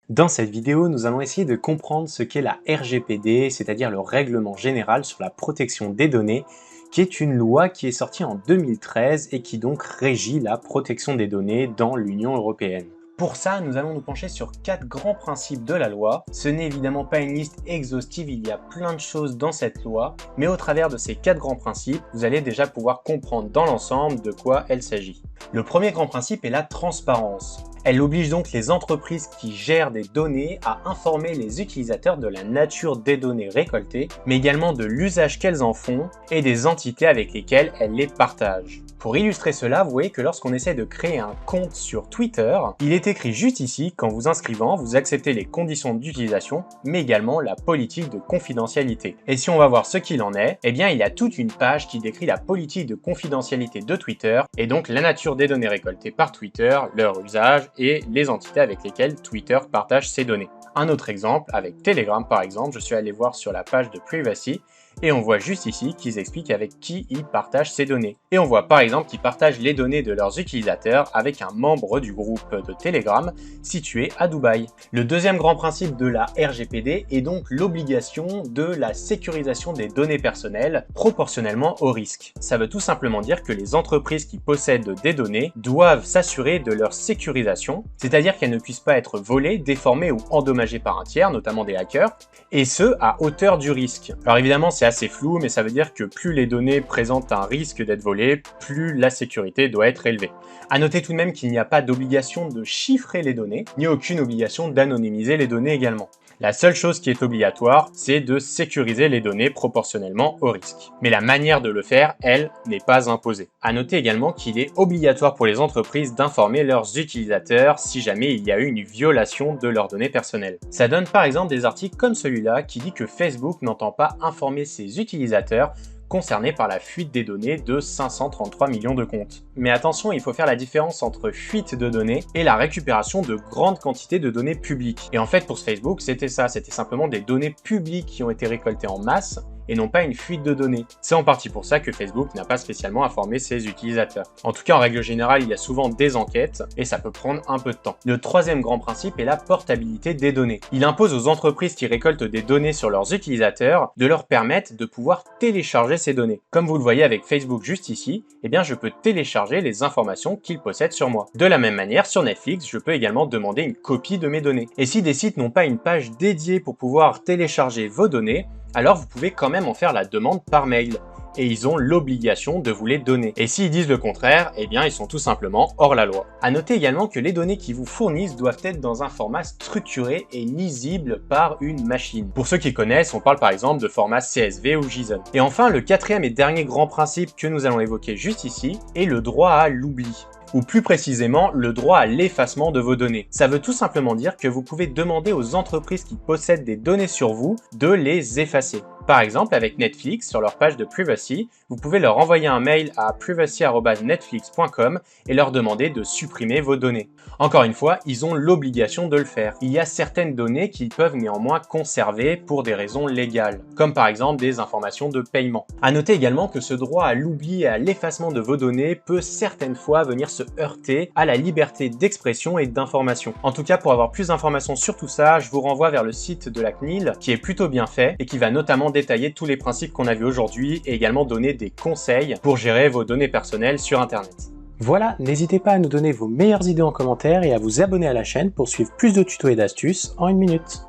Dans cette vidéo, nous allons essayer de comprendre ce qu'est la RGPD, c'est-à-dire le Règlement général sur la protection des données, qui est une loi qui est sortie en 2013 et qui donc régit la protection des données dans l'Union européenne. Pour ça, nous allons nous pencher sur 4 grands principes de la loi. Ce n'est évidemment pas une liste exhaustive, il y a plein de choses dans cette loi, mais au travers de ces 4 grands principes, vous allez déjà pouvoir comprendre dans l'ensemble de quoi il s'agit. Le premier grand principe est la transparence. Elle oblige donc les entreprises qui gèrent des données à informer les utilisateurs de la nature des données récoltées, mais également de l'usage qu'elles en font et des entités avec lesquelles elles les partagent. Pour illustrer cela, vous voyez que lorsqu'on essaie de créer un compte sur Twitter, il est écrit juste ici qu'en vous inscrivant, vous acceptez les conditions d'utilisation, mais également la politique de confidentialité. Et si on va voir ce qu'il en est, eh bien il y a toute une page qui décrit la politique de confidentialité de Twitter, et donc la nature des données récoltées par Twitter, leur usage et les entités avec lesquelles Twitter partage ses données. Un autre exemple, avec Telegram par exemple, je suis allé voir sur la page de Privacy, et on voit juste ici qu'ils expliquent avec qui ils partagent ces données. Et on voit par exemple qu'ils partagent les données de leurs utilisateurs avec un membre du groupe de Telegram situé à Dubaï. Le deuxième grand principe de la RGPD est donc l'obligation de la sécurisation des données personnelles proportionnellement au risque. Ça veut tout simplement dire que les entreprises qui possèdent des données doivent s'assurer de leur sécurisation, c'est-à-dire qu'elles ne puissent pas être volées, déformées ou endommagées par un tiers, notamment des hackers, et ce à hauteur du risque. Alors évidemment c'est assez flou, mais ça veut dire que plus les données présentent un risque d'être volées, plus la sécurité doit être élevée. À noter tout de même qu'il n'y a pas d'obligation de chiffrer les données, ni aucune obligation d'anonymiser les données également. La seule chose qui est obligatoire, c'est de sécuriser les données proportionnellement au risque. Mais la manière de le faire, elle, n'est pas imposée. À noter également qu'il est obligatoire pour les entreprises d'informer leurs utilisateurs si jamais il y a eu une violation de leurs données personnelles. Ça donne par exemple des articles comme celui-là qui dit que Facebook n'entend pas informer ses utilisateurs concernés par la fuite des données de 533 millions de comptes. Mais attention, il faut faire la différence entre fuite de données et la récupération de grandes quantités de données publiques. Et en fait, pour Facebook, c'était ça, c'était simplement des données publiques qui ont été récoltées en masse, et non pas une fuite de données. C'est en partie pour ça que Facebook n'a pas spécialement informé ses utilisateurs. En tout cas, en règle générale, il y a souvent des enquêtes, et ça peut prendre un peu de temps. Le troisième grand principe est la portabilité des données. Il impose aux entreprises qui récoltent des données sur leurs utilisateurs de leur permettre de pouvoir télécharger ces données. Comme vous le voyez avec Facebook juste ici, eh bien je peux télécharger les informations qu'ils possèdent sur moi. De la même manière, sur Netflix, je peux également demander une copie de mes données. Et si des sites n'ont pas une page dédiée pour pouvoir télécharger vos données, alors vous pouvez quand même en faire la demande par mail. Et ils ont l'obligation de vous les donner. Et s'ils disent le contraire, eh bien ils sont tout simplement hors la loi. À noter également que les données qu'ils vous fournissent doivent être dans un format structuré et lisible par une machine. Pour ceux qui connaissent, on parle par exemple de format CSV ou JSON. Et enfin, le quatrième et dernier grand principe que nous allons évoquer juste ici est le droit à l'oubli, ou plus précisément le droit à l'effacement de vos données. Ça veut tout simplement dire que vous pouvez demander aux entreprises qui possèdent des données sur vous de les effacer. Par exemple, avec Netflix, sur leur page de Privacy, vous pouvez leur envoyer un mail à privacy@netflix.com et leur demander de supprimer vos données. Encore une fois, ils ont l'obligation de le faire. Il y a certaines données qu'ils peuvent néanmoins conserver pour des raisons légales, comme par exemple des informations de paiement. À noter également que ce droit à l'oubli et à l'effacement de vos données peut certaines fois venir se heurter à la liberté d'expression et d'information. En tout cas, pour avoir plus d'informations sur tout ça, je vous renvoie vers le site de la CNIL qui est plutôt bien fait et qui va notamment détailler tous les principes qu'on a vus aujourd'hui et également donner des conseils pour gérer vos données personnelles sur Internet. Voilà, n'hésitez pas à nous donner vos meilleures idées en commentaire et à vous abonner à la chaîne pour suivre plus de tutos et d'astuces en 1 minute.